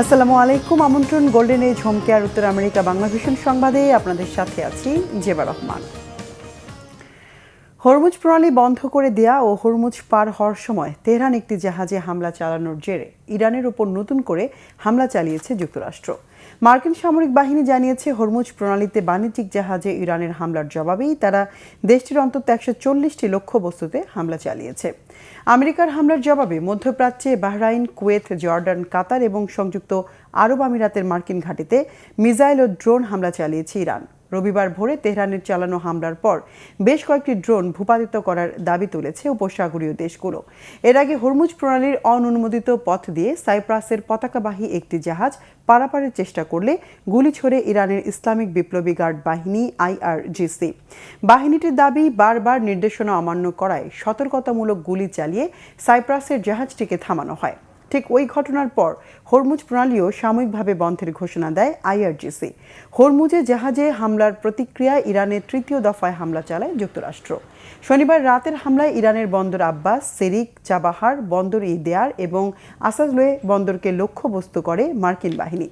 আসসালামু আলাইকুম। আমন্ত্রণ গোল্ডেন এজ হোম কেয়ার উত্তর আমেরিকা বাংলা ভিশন সংবাদে আপনাদের সাথে আছি জেবা রহমান। হরমুজ প্রণালী বন্ধ করে দেয়া ও হরমুজ পার হওয়ার সময় তেহরান একটি জাহাজে হামলা চালানোর জেরে ইরানের উপর নতুন করে হামলা চালিয়েছে যুক্তরাষ্ট্র। মার্কিন সামরিক বাহিনী জানিয়েছে হরমুজ প্রণালীতে বাণিজ্যিক জাহাজে ইরানের হামলার জবাবেই তারা দেশটির অন্তত 140টি লক্ষ্যবস্তুতে হামলা চালিয়েছে। আমেরিকার হামলার জবাবে মধ্যপ্রাচ্যে বাহরাইন, কুয়েত, জর্ডান, কাতার এবং সংযুক্ত আরব আমিরাতের মার্কিন ঘাঁটিতে মিসাইল ও ড্রোন হামলা চালিয়েছে ইরান। রবিবার ভোরে তেহরানের চালানো হামলার পর বেশ কয়েকটি ড্রোন ভূপাতিত করার দাবি তুলেছে উপসাগরীয় দেশগুলো। এর আগে হরমুজ প্রণালীর অননুমোদিত পথ দিয়ে সাইপ্রাসের পতাকাবাহী একটি জাহাজ পারাপারের চেষ্টা করলে গুলি ছোড়ে ইরানের ইসলামিক বিপ্লবী গার্ড বাহিনী IRGC। বাহিনীটির দাবি, বারবার নির্দেশনা অমান্য করায় সতর্কতামূলক গুলি চালিয়ে সাইপ্রাসের জাহাজটিকে থামানো হয়। ঠিক ওই ঘটনার পর হরমুজ প্রণালীও সাময়িকভাবে বন্ধের ঘোষণা দেয় IRGC। হরমুজে জাহাজে হামলার প্রতিক্রিয়ায় ইরানের তৃতীয় দফায় হামলা চালায় যুক্তরাষ্ট্র। শনিবার রাতের হামলায় ইরানের বন্দর আব্বাস, সেরিক, চাবাহার, বন্দর ইদেয়ার এবং আসাদলোয়ে বন্দরকে লক্ষ্যবস্তু করে মার্কিন বাহিনী।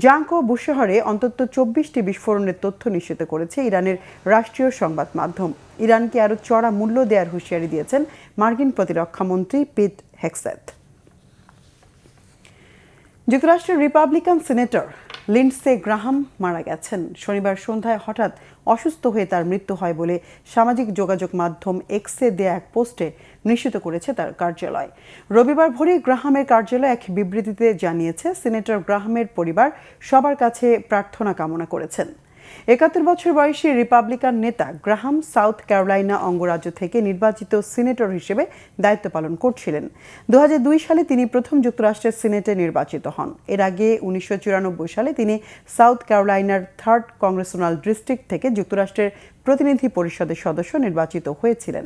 জাঙ্ক ও বুশহরে অন্তত 24টি বিস্ফোরণের তথ্য নিশ্চিত করেছে ইরানের রাষ্ট্রীয় সংবাদ মাধ্যম। ইরানকে আরও চড়া মূল্য দেওয়ার হুঁশিয়ারি দিয়েছেন মার্কিন প্রতিরক্ষামন্ত্রী পিট হেগসেথ। যুক্তরাষ্ট্রের রিপাবলিকান সিনেটর লিন্ডসে গ্রাহাম মারা গেছেন। শনিবার সন্ধ্যায় হঠাৎ অসুস্থ হয়ে তার মৃত্যু হয় বলে সামাজিক যোগাযোগ মাধ্যম এক্সে দেয়া এক পোস্টে নিশ্চিত করেছে তার কার্যালয়। রবিবার ভোরে গ্রাহামের কার্যালয় এক বিবৃতিতে জানিয়েছে, সিনেটর গ্রাহামের পরিবার সবার কাছে প্রার্থনা কামনা করেছেন। 71 বছর বয়সী রিপাবলিকান নেতা গ্রাহাম সাউথ ক্যারোলাইনা অঙ্গরাজ্য থেকে নির্বাচিত সিনেটর হিসেবে দায়িত্ব পালন করছিলেন। 2002 সালে তিনি প্রথম যুক্তরাষ্ট্রের সিনেটে নির্বাচিত হন। এর আগে 1994 সালে তিনি সাউথ ক্যারোলাইনার 3rd কংগ্রেসনাল ডিস্ট্রিক্ট থেকে যুক্তরাষ্ট্রের প্রতিনিধি পরিষদের সদস্য নির্বাচিত হয়েছিলেন।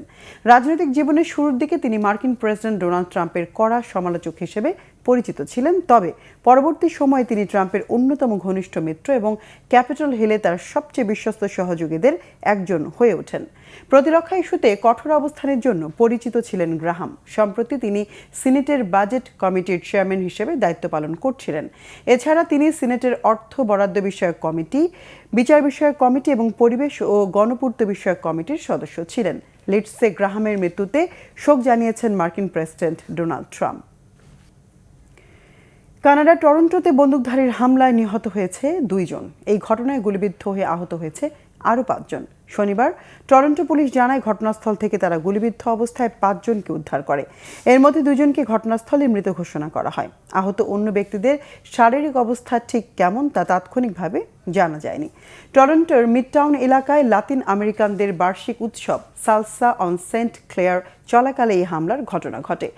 রাজনৈতিক জীবনের শুরুর দিকে তিনি মার্কিন প্রেসিডেন্ট ডোনাল্ড ট্রাম্পের কড়া সমালোচক হিসেবে পরিচিত ছিলেন। তবে পরবর্তী সময়ে তিনি ট্রাম্পের অন্যতম ঘনিষ্ঠ মিত্র এবং ক্যাপিটল হিলে তার সবচেয়ে বিশ্বস্ত সহযোগীদের একজন হয়ে ওঠেন। প্রতিরক্ষা ইস্যুতে কঠোর অবস্থানের জন্য পরিচিত ছিলেন গ্রাহাম। সম্প্রতি তিনি সিনেটের বাজেট কমিটির চেয়ারম্যান হিসেবে দায়িত্ব পালন করছিলেন। এছাড়া তিনি সিনেটের অর্থ বরাদ্দ বিষয়ক কমিটি, বিচার বিষয়ক কমিটি এবং পরিবেশ ও গণপূর্ত বিষয়ক কমিটির সদস্য ছিলেন। লিন্ডসে গ্রাহামের মৃত্যুতে শোক জানিয়েছেন মার্কিন প্রেসিডেন্ট ডোনাল্ড ট্রাম্প। কানাডার টরন্টোতে বন্দুকধারীর হামলায় নিহত হয়েছে 2 জন। এই ঘটনায় গুলিবিদ্ধ হয়ে আহত হয়েছে আরও 5 জন। শনিবার টরন্টো পুলিশ জানায়, ঘটনাস্থল থেকে তারা গুলিবিদ্ধ অবস্থায় 5 জনকে উদ্ধার করে। এর মধ্যে 2 জনকে ঘটনাস্থলে মৃত ঘোষণা করা হয়। আহত অন্য ব্যক্তিদের শারীরিক অবস্থা ঠিক কেমন তা তাৎক্ষণিকভাবে জানা যায়নি। টরন্টোর মিডটাউন এলাকায় লাতিন আমেরিকানদের বার্ষিক উৎসব সালসা অন সেন্ট ক্লেয়ার চলাকালে এই হামলার ঘটনা ঘটে।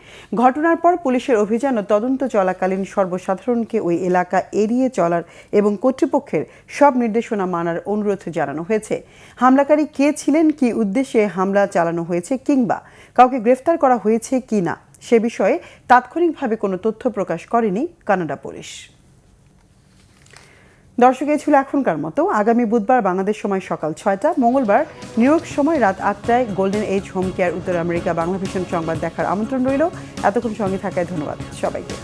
ঘটনার পর পুলিশের অভিযান ও তদন্ত চলাকালীন সর্বসাধারণকে ওই এলাকা এড়িয়ে চলার এবং কর্তৃপক্ষের সব নির্দেশনা মানার অনুরোধ জানানো হয়েছে। হামলাকারী কে ছিলেন, কী উদ্দেশ্যে হামলা চালানো হয়েছে কিংবা কাউকে গ্রেফতার করা হয়েছে কি না সে বিষয়ে তাৎক্ষণিকভাবে কোনো তথ্য প্রকাশ করেনি কানাডা পুলিশ। দর্শক, এই ছিল এখনকার মতো। আগামী বুধবার বাংলাদেশ সময় সকাল 6টা, মঙ্গলবার নিউ ইয়র্ক সময় রাত 8টায় গোল্ডেন এজ হোম কেয়ার উত্তর আমেরিকা বাংলা ভিশন সংবাদ দেখার আমন্ত্রণ রইল। এতক্ষণ সঙ্গে থাকায় ধন্যবাদ সবাইকে।